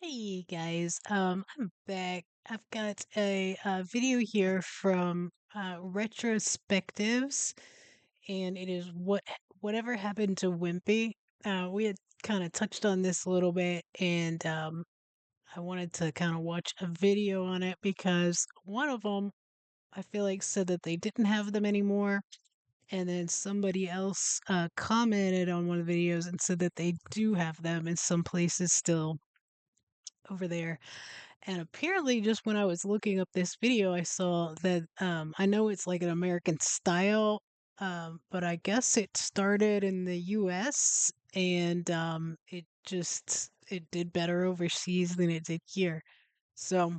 Hey guys, I'm back. I've got a video here from retrospectives, and it is whatever happened to Wimpy. We had kind of touched on this a little bit, and I wanted to kind of watch a video on it because one of them I feel like said that they didn't have them anymore, and then somebody else commented on one of the videos and said that they do have them in some places still over there. And apparently, just when I was looking up this video, I saw that I know it's like an American style, but I guess it started in the US and it did better overseas than it did here. So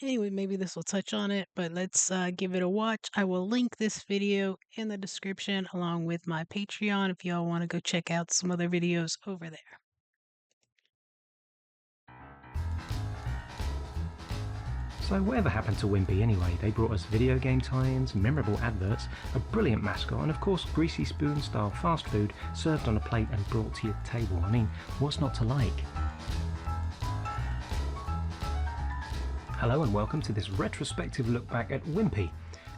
anyway, maybe this will touch on it, but let's give it a watch. I will link this video in the description along with my Patreon if y'all want to go check out some other videos over there. So whatever happened to Wimpy anyway? They brought us video game tie-ins, memorable adverts, a brilliant mascot, and of course greasy spoon style fast food served on a plate and brought to your table. I mean, what's not to like? Hello and welcome to this retrospective look back at Wimpy,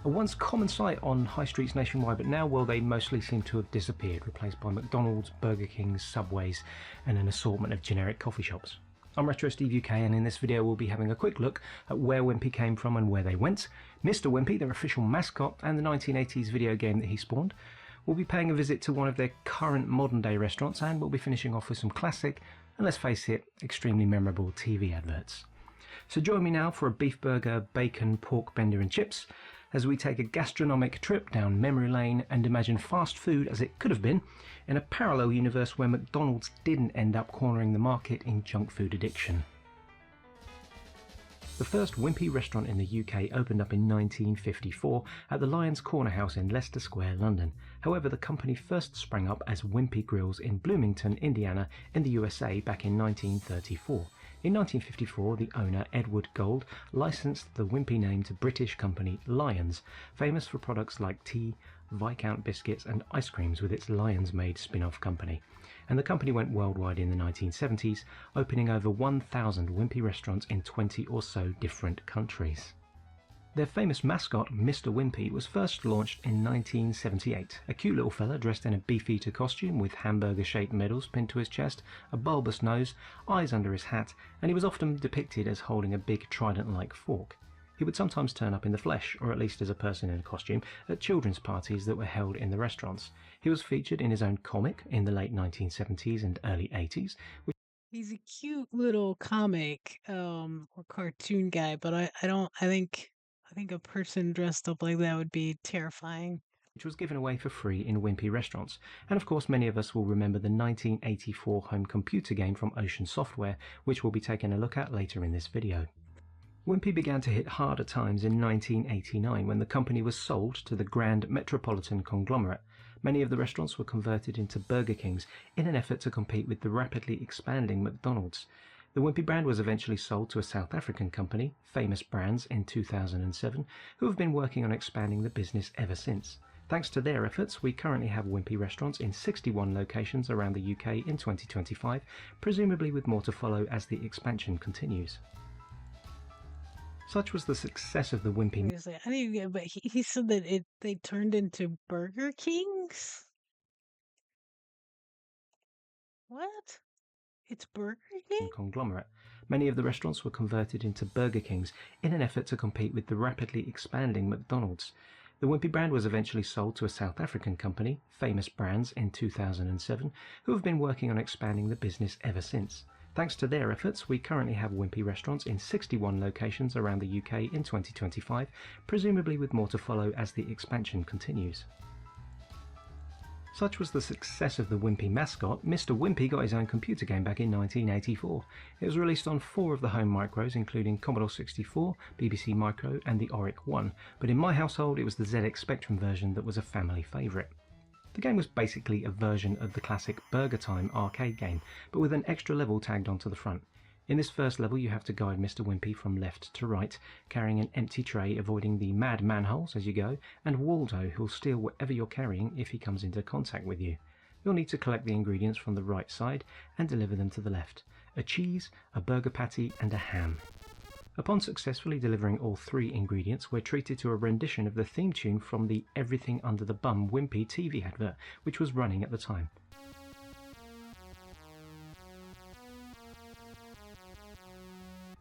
a once common sight on high streets nationwide, but now, well, they mostly seem to have disappeared, replaced by McDonald's, Burger King's, Subways, and an assortment of generic coffee shops. I'm Retro Steve UK, and in this video we'll be having a quick look at where Wimpy came from and where they went, Mr. Wimpy, their official mascot, and the 1980s video game that he spawned. We'll be paying a visit to one of their current modern day restaurants, and we'll be finishing off with some classic, and let's face it, extremely memorable TV adverts. So join me now for a beef burger, bacon, pork bender and chips as we take a gastronomic trip down memory lane and imagine fast food as it could have been in a parallel universe where McDonald's didn't end up cornering the market in junk food addiction. The first Wimpy restaurant in the UK opened up in 1954 at the Lions Corner House in Leicester Square, London. However, the company first sprang up as Wimpy Grills in Bloomington, Indiana in the USA back in 1934. In 1954, the owner, Edward Gold, licensed the Wimpy name to British company Lions, famous for products like tea, Viscount biscuits and ice creams with its Lions-made spin-off company. And the company went worldwide in the 1970s, opening over 1,000 Wimpy restaurants in 20 or so different countries. Their famous mascot, Mr. Wimpy, was first launched in 1978. A cute little fella dressed in a beefeater costume with hamburger-shaped medals pinned to his chest, a bulbous nose, eyes under his hat, and he was often depicted as holding a big trident-like fork. He would sometimes turn up in the flesh, or at least as a person in a costume, at children's parties that were held in the restaurants. He was featured in his own comic in the late 1970s and early 80s. He's a cute little comic or cartoon guy, but I think a person dressed up like that would be terrifying. Which was given away for free in Wimpy restaurants. And of course many of us will remember the 1984 home computer game from Ocean Software, which we'll be taking a look at later in this video. Wimpy began to hit harder times in 1989 when the company was sold to the Grand Metropolitan Conglomerate. Many of the restaurants were converted into Burger Kings in an effort to compete with the rapidly expanding McDonald's. The Wimpy brand was eventually sold to a South African company, Famous Brands, in 2007, who have been working on expanding the business ever since. Thanks to their efforts, we currently have Wimpy restaurants in 61 locations around the UK in 2025, presumably with more to follow as the expansion continues. Such was the success of the Wimpy. Seriously, I didn't get, but he said that they turned into Burger Kings. What? It's Burger King? Conglomerate. Many of the restaurants were converted into Burger Kings in an effort to compete with the rapidly expanding McDonald's. The Wimpy brand was eventually sold to a South African company, Famous Brands, in 2007, who have been working on expanding the business ever since. Thanks to their efforts, we currently have Wimpy restaurants in 61 locations around the UK in 2025, presumably with more to follow as the expansion continues. Such was the success of the Wimpy mascot, Mr. Wimpy got his own computer game back in 1984. It was released on 4 of the home micros, including Commodore 64, BBC Micro and the Oric 1, but in my household it was the ZX Spectrum version that was a family favourite. The game was basically a version of the classic Burger Time arcade game, but with an extra level tagged onto the front. In this first level you have to guide Mr. Wimpy from left to right, carrying an empty tray, avoiding the mad manholes as you go, and Waldo, who'll steal whatever you're carrying if he comes into contact with you. You'll need to collect the ingredients from the right side and deliver them to the left. a cheese, a burger patty, and a ham. Upon successfully delivering all three ingredients, we're treated to a rendition of the theme tune from the Everything Under the Bum Wimpy TV advert, which was running at the time.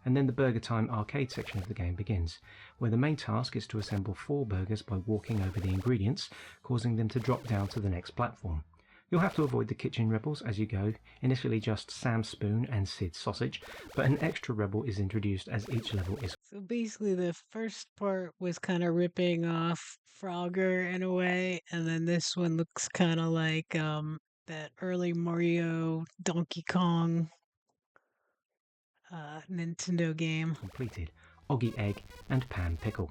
And then the Burger Time arcade section of the game begins, where the main task is to assemble 4 burgers by walking over the ingredients, causing them to drop down to the next platform. You'll have to avoid the kitchen rebels as you go, initially just Sam Spoon and Sid Sausage, but an extra rebel is introduced as each level is. So basically, the first part was kind of ripping off Frogger in a way, and then this one looks kind of like that early Mario Donkey Kong Nintendo game. Completed, Oggy Egg and Pan Pickle.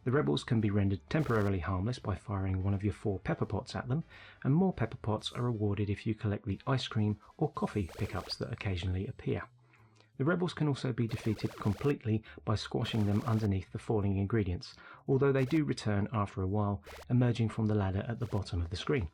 The rebels can be rendered temporarily harmless by firing one of your 4 pepper pots at them, and more pepper pots are awarded if you collect the ice cream or coffee pickups that occasionally appear. The rebels can also be defeated completely by squashing them underneath the falling ingredients, although they do return after a while, emerging from the ladder at the bottom of the screen.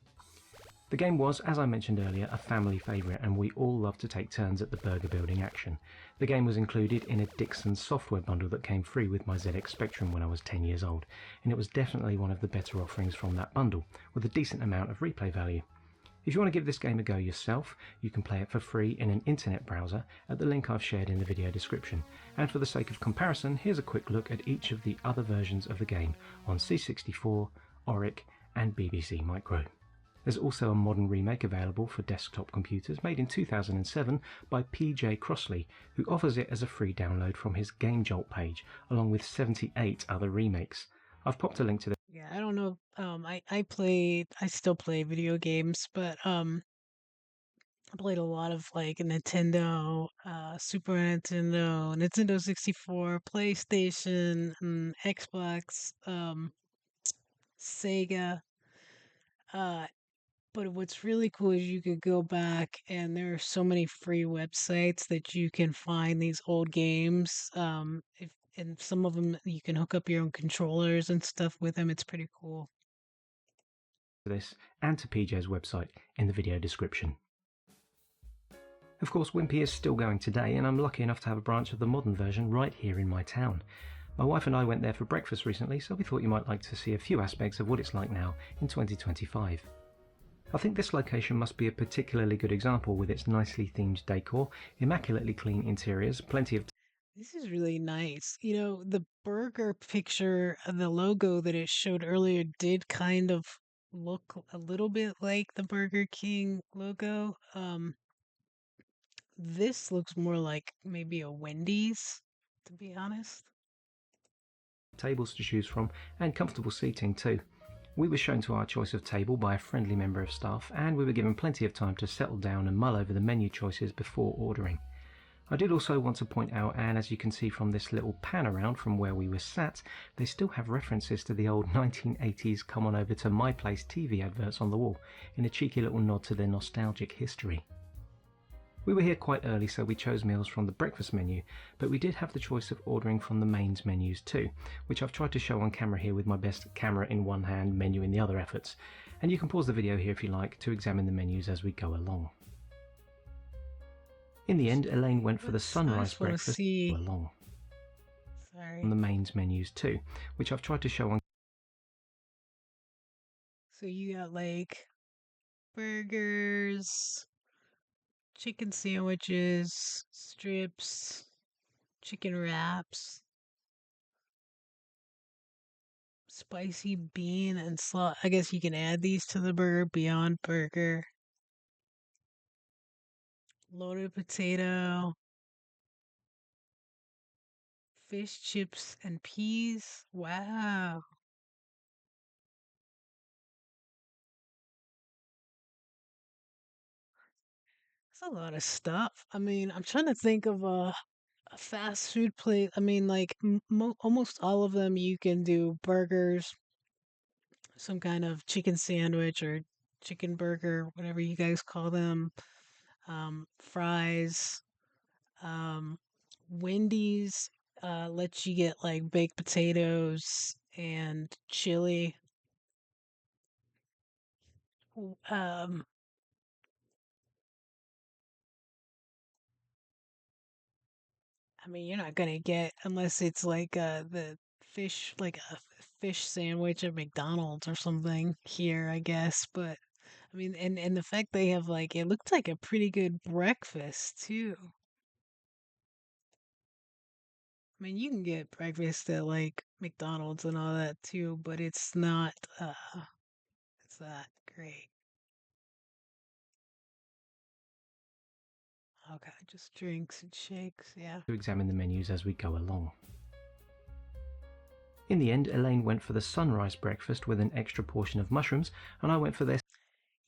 The game was, as I mentioned earlier, a family favourite, and we all loved to take turns at the burger building action. The game was included in a Dixon software bundle that came free with my ZX Spectrum when I was 10 years old, and it was definitely one of the better offerings from that bundle, with a decent amount of replay value. If you want to give this game a go yourself, you can play it for free in an internet browser at the link I've shared in the video description. And for the sake of comparison, here's a quick look at each of the other versions of the game on C64, Oric and BBC Micro. There's also a modern remake available for desktop computers made in 2007 by PJ Crossley, who offers it as a free download from his Game Jolt page, along with 78 other remakes. I've popped a link to the. Yeah, I don't know. I still play video games, but I played a lot of like Nintendo, Super Nintendo, Nintendo 64, PlayStation, Xbox, Sega. Uh, but what's really cool is you could go back and there are so many free websites that you can find these old games. And some of them you can hook up your own controllers and stuff with them. It's pretty cool. This and to PJ's website in the video description. Of course, Wimpy is still going today, and I'm lucky enough to have a branch of the modern version right here in my town. My wife and I went there for breakfast recently, so we thought you might like to see a few aspects of what it's like now in 2025. I think this location must be a particularly good example with its nicely themed decor, immaculately clean interiors, plenty of. This is really nice. You know, the burger picture, the logo that it showed earlier did kind of look a little bit like the Burger King logo. This looks more like maybe a Wendy's, to be honest. Tables to choose from and comfortable seating too. We were shown to our choice of table by a friendly member of staff, and we were given plenty of time to settle down and mull over the menu choices before ordering. I did also want to point out, and as you can see from this little pan around from where we were sat, they still have references to the old 1980s come on over to my place TV adverts on the wall, in a cheeky little nod to their nostalgic history. We were here quite early, so we chose meals from the breakfast menu, but we did have the choice of ordering from the mains menus too, which I've tried to show on camera here with my best camera in one hand, menu in the other efforts, and you can pause the video here if you like to examine the menus as we go along. In the end, Elaine went for the sunrise breakfast along on the mains menus too, which I've tried to show on. So you got like burgers, chicken sandwiches, strips, chicken wraps, spicy bean and slaw. I guess you can add these to the burger, Beyond Burger, loaded potato, fish chips and peas. Wow. That's a lot of stuff. I mean, I'm trying to think of a fast food place. I mean, like almost all of them you can do burgers, some kind of chicken sandwich or chicken burger, whatever you guys call them, fries. Um, Wendy's lets you get like baked potatoes and chili. Um, I mean, you're not gonna get unless it's like the fish, like a fish sandwich at McDonald's or something here, I guess. But I mean, and the fact they have like it looks like a pretty good breakfast too. I mean, you can get breakfast at like McDonald's and all that too, but it's not great. Okay, just drinks and shakes, yeah. To examine the menus as we go along. In the end, Elaine went for the sunrise breakfast with an extra portion of mushrooms, and I went for their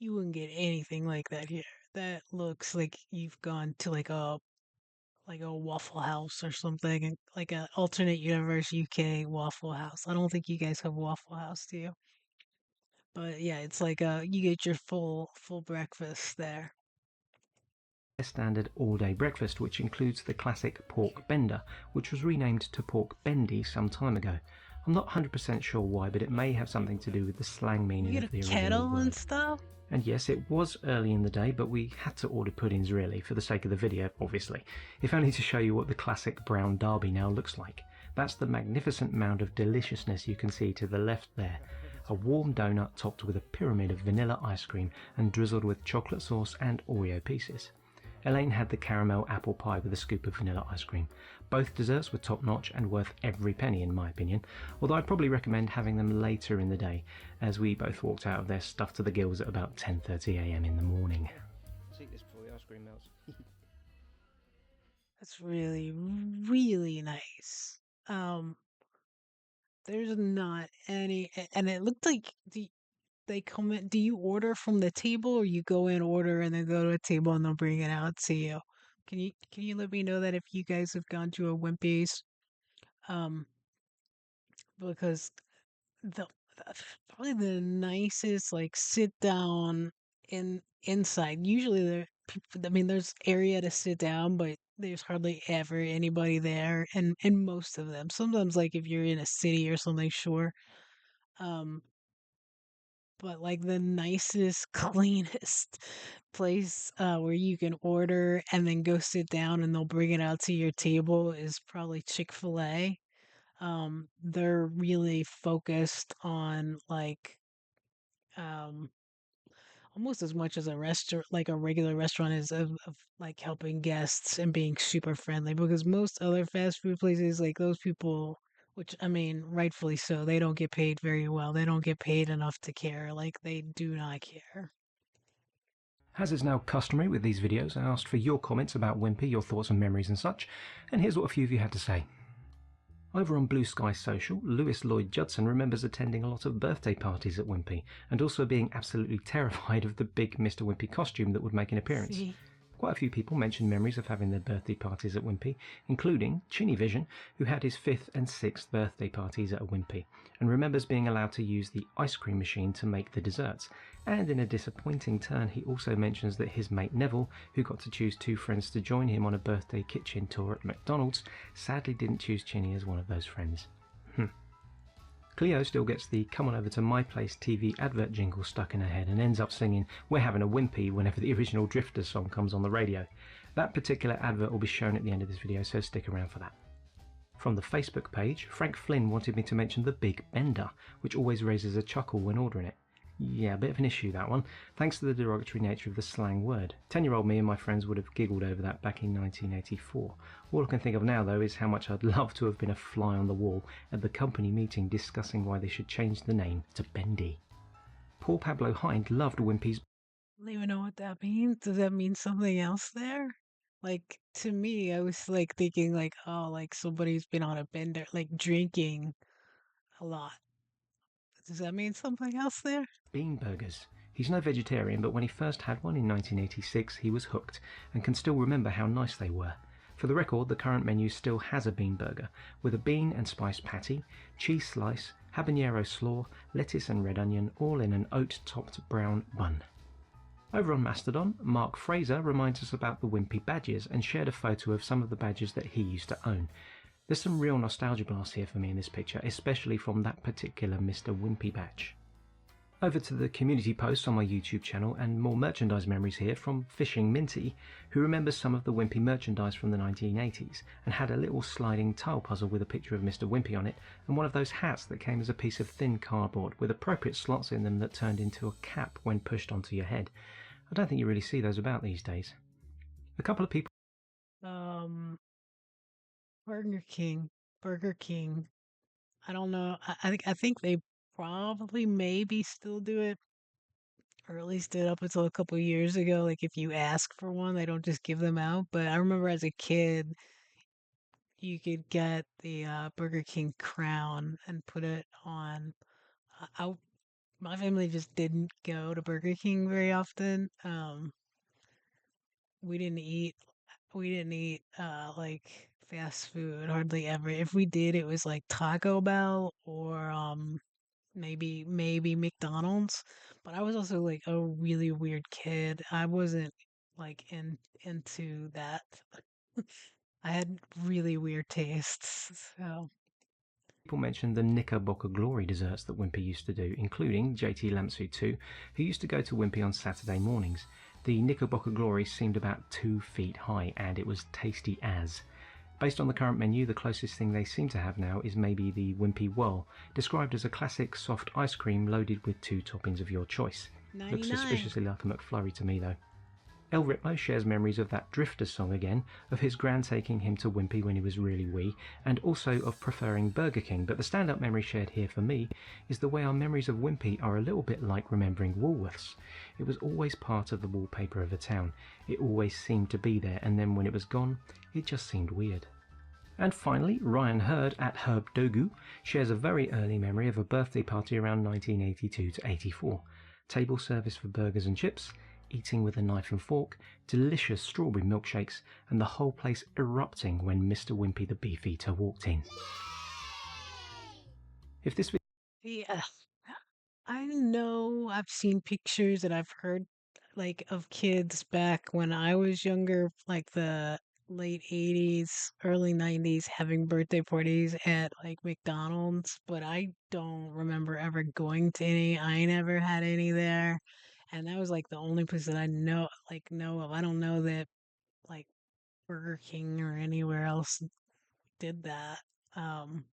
You wouldn't get anything like that here. That looks like you've gone to like a Waffle House or something, like a alternate universe UK Waffle House. I don't think you guys have Waffle House, do you? But yeah, it's like you get your full breakfast there. standard all-day breakfast, which includes the classic pork bender, which was renamed to pork bendy some time ago. I'm not 100% sure why, but it may have something to do with the slang You meaning get of a the original kettle and word. stuff. And yes, it was early in the day, but we had to order puddings really, for the sake of the video, obviously, if only to show you what the classic brown derby now looks like. That's the magnificent mound of deliciousness you can see to the left there. A warm donut topped with a pyramid of vanilla ice cream and drizzled with chocolate sauce and Oreo pieces. Elaine had the caramel apple pie with a scoop of vanilla ice cream. Both desserts were top notch and worth every penny in my opinion, although I'd probably recommend having them later in the day, as we both walked out of there stuffed to the gills at about 10:30 a.m. in the morning. Let's eat this before the ice cream melts. That's really nice. Um, there's not any, and it looked like they come in. Do you order from the table, or you go in order and then go to a table and they'll bring it out to you? Can you let me know that if you guys have gone to a Wimpy's? Um, because the, the probably the nicest like sit down inside. Usually there people, I mean there's area to sit down, but there's hardly ever anybody there and most of them. Sometimes like if you're in a city or something, sure. Um but like the nicest, cleanest place where you can order and then go sit down and they'll bring it out to your table is probably Chick-fil-A. They're really focused on like um almost as much as a restaurant like a regular restaurant is of like helping guests and being super friendly because most other fast food places like those people, which I mean rightfully so, they don't get paid very well, they don't get paid enough to care, like they do not care. As is now customary with these videos, I asked for your comments about Wimpy, your thoughts and memories and such, and here's what a few of you had to say. Over on Blue Sky Social, Lewis Lloyd Judson remembers attending a lot of birthday parties at Wimpy, and also being absolutely terrified of the big Mr. Wimpy costume that would make an appearance. See, Quite a few people mentioned memories of having their birthday parties at Wimpy, including Chinny Vision, who had his 5th and 6th birthday parties at a Wimpy, and remembers being allowed to use the ice cream machine to make the desserts. And in a disappointing turn, he also mentions that his mate Neville, who got to choose 2 friends to join him on a birthday kitchen tour at McDonald's, sadly didn't choose Chinny as one of those friends. Cleo still gets the "Come on over to my place" TV advert jingle stuck in her head and ends up singing "We're having a Wimpy" whenever the original Drifters song comes on the radio. That particular advert will be shown at the end of this video, so stick around for that. From the Facebook page, Frank Flynn wanted me to mention the Big Bender, which always raises a chuckle when ordering it. Yeah, a bit of an issue that one, thanks to the derogatory nature of the slang word. 10-year-old me and my friends would have giggled over that back in 1984. All I can think of now though is how much I'd love to have been a fly on the wall at the company meeting discussing why they should change the name to Bendy. Paul Pablo Hind loved Wimpy's. I don't even know what that means. Does that mean something else there? Like to me, I was like thinking like, oh, like somebody's been on a bender, like drinking a lot. Does that mean something else there? Bean burgers. He's no vegetarian, but when he first had one in 1986 he was hooked and can still remember how nice they were. For the record, the current menu still has a bean burger, with a bean and spice patty, cheese slice, habanero slaw, lettuce and red onion, all in an oat-topped brown bun. Over on Mastodon, Mark Fraser reminds us about the Wimpy badges and shared a photo of some of the badges that he used to own. There's some real nostalgia blasts here for me in this picture, especially from that particular Mr. Wimpy badge. Over to the community posts on my YouTube channel and more merchandise memories here from Fishing Minty, who remembers some of the Wimpy merchandise from the 1980s and had a little sliding tile puzzle with a picture of Mr. Wimpy on it and one of those hats that came as a piece of thin cardboard with appropriate slots in them that turned into a cap when pushed onto your head. I don't think you really see those about these days. A couple of people... Burger King. Burger King. I don't know. I think they probably maybe still do it, or at least did up until a couple years ago. Like if you ask for one, they don't just give them out. But I remember as a kid, you could get the Burger King crown and put it on. I my family just didn't go to Burger King very often. We didn't eat like fast food hardly ever. If we did, it was like Taco Bell or maybe McDonald's. But I was also like a really weird kid. I wasn't like into that. I had really weird tastes. So People mentioned the Knickerbocker Glory desserts that Wimpy used to do, including JT Lampsu too, who used to go to Wimpy on Saturday mornings. The Knickerbocker Glory seemed about 2 feet high, and it was tasty as. Based on the current menu, the closest thing they seem to have now is maybe the Wimpy Whirl, described as a classic soft ice cream loaded with 2 toppings of your choice. 99. Looks suspiciously like a McFlurry to me though. El Ritmo shares memories of that Drifter song again, of his gran taking him to Wimpy when he was really wee, and also of preferring Burger King, but the stand-up memory shared here for me is the way our memories of Wimpy are a little bit like remembering Woolworths. It was always part of the wallpaper of a town. It always seemed to be there, and then when it was gone, it just seemed weird. And finally, Ryan Hurd at Herb Dogu shares a very early memory of a birthday party around 1982 to 84. Table service for burgers and chips, eating with a knife and fork, delicious strawberry milkshakes, and the whole place erupting when Mr. Wimpy the Beefeater walked in. If this yeah, I know I've seen pictures and I've heard like of kids back when I was younger, like the late 80s, early 90s, having birthday parties at like McDonald's, but I don't remember ever going to any. I never had any there. And that was like the only place that I know of. I don't know that like Burger King or anywhere else did that. Um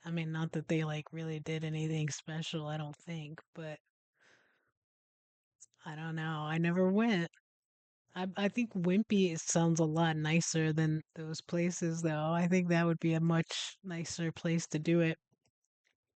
I mean, not that they like really did anything special, I don't think, but I don't know. I never went. I think Wimpy sounds a lot nicer than those places, though. I think that would be a much nicer place to do it.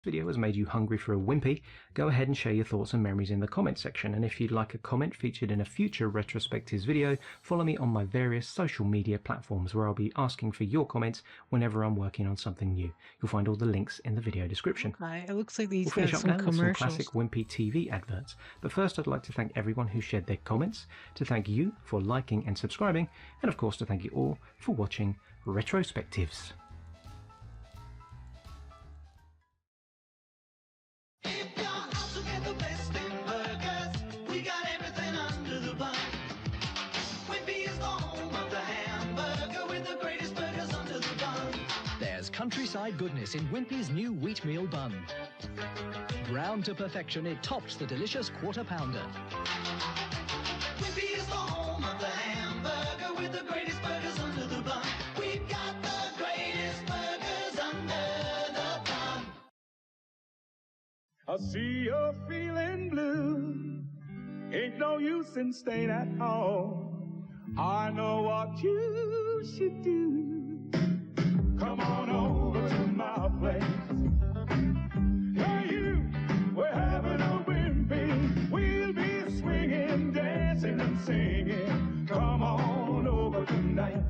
video has made you hungry for a Wimpy, go ahead and share your thoughts and memories in the comment section, and if you'd like a comment featured in a future retrospectives video, follow me on my various social media platforms where I'll be asking for your comments whenever I'm working on something new. You'll find all the links in the video description. It looks like these We'll finish got up some now with some commercials. classic Wimpy TV adverts, but first I'd like to thank everyone who shared their comments, to thank you for liking and subscribing, and of course to thank you all for watching Retrospectives. Countryside goodness in Wimpy's new wheatmeal bun. Browned to perfection, it tops the delicious quarter pounder. Wimpy is the home of the hamburger with the greatest burgers under the bun. We've got the greatest burgers under the bun. I see you're feeling blue. Ain't no use in staying at home. I know what you should do. Come on over to my place. Hey you, we're having a Wimpy. We'll be swinging, dancing and singing. Come on over tonight.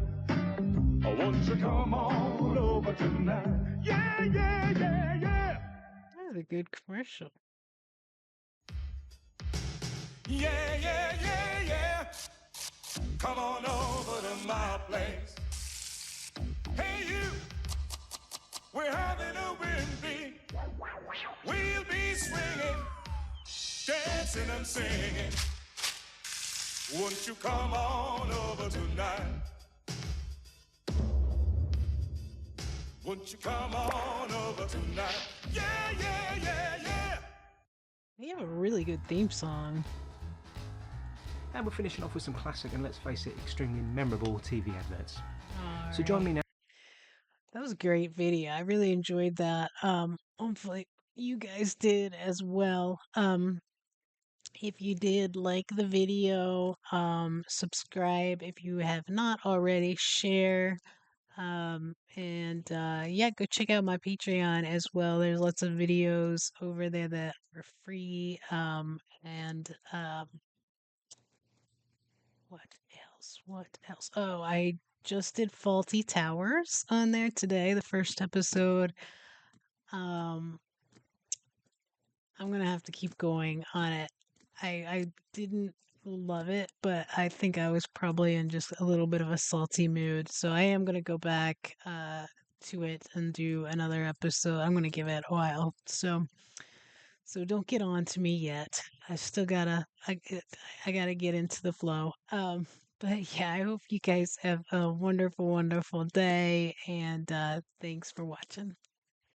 Won't you come on over tonight? Yeah, yeah, yeah, yeah. That was a good commercial. Yeah, yeah, yeah, yeah. Come on over to my place. Hey you, we're having a Wimpy. We'll be swinging, dancing and singing. Won't you come on over tonight? Won't you come on over tonight? Yeah, yeah, yeah, yeah. They have a really good theme song. And we're finishing off with some classic and, let's face it, extremely memorable TV adverts. All So join right. me now. That was a great video. I really enjoyed that. Hopefully you guys did as well. If you did like the video, subscribe if you have not already, share. And yeah, go check out my Patreon as well. There's lots of videos over there that are free. And what else? What else? Oh, I just did Faulty Towers on there today, the first episode. Um, I'm gonna have to keep going on it. I didn't love it, but I think I was probably in just a little bit of a salty mood. So I am gonna go back to it and do another episode. I'm gonna give it a while. So don't get on to me yet. I still gotta I gotta get into the flow. But yeah, I hope you guys have a wonderful, wonderful day, and thanks for watching.